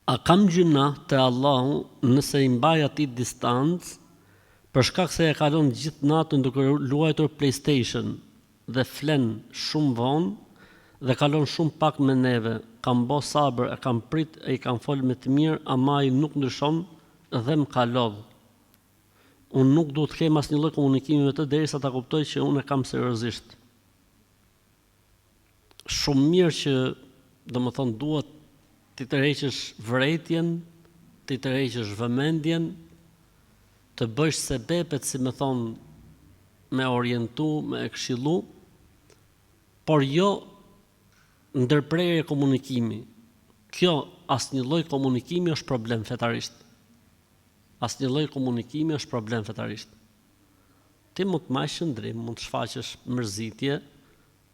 A kam gjuna te Allahu nëse I mbaj atij distancë për shkak se e kalon gjithë natën duke luajtur PlayStation dhe flen shumë vonë dhe kalon shumë pak me neve. Kam bo sabër, e kam prit, e I kam fol me të mirë, ama ai nuk ndryshon dhe më ka lodh. Unë nuk duhet të kem asnjë lloj komunikimi me të derisa ta kuptoj që unë e kam seriozisht. Shumë mirë që, domethënë, duhet ti tërheqësh vërejtjen, ti tërheqësh vëmendjen, të bësh sebepet, si më thonë, me orientu, me e këshillu, por jo ndërprerje komunikimi. Kjo asnjë lloj komunikimi është problem fetarisht. Asnjë lloj komunikimi është problem fetarisht. Ti mund të marrësh qëndrim, mund të shfaqësh mërzitje,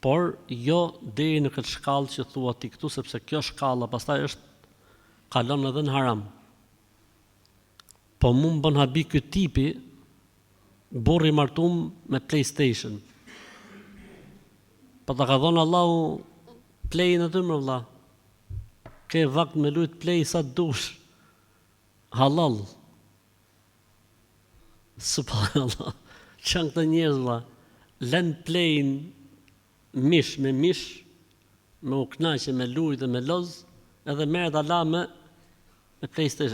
por jo deri në këtë shkallë që thua ti këtu, sepse kjo shkalla pastaj kalon edhe në haram. Po mu më bën habi ky tipi, burri martum me PlayStation. Po ta ka dhënë Allahu Play-in aty më vëlla. Ke vakt me lujt Play sa dush. Halal. Subhanallah. Çan këta njerëz vëlla. Lën Play-in mish me mish, me u knaqe me lujt dhe me loz, edhe merret Allah me PlayStation.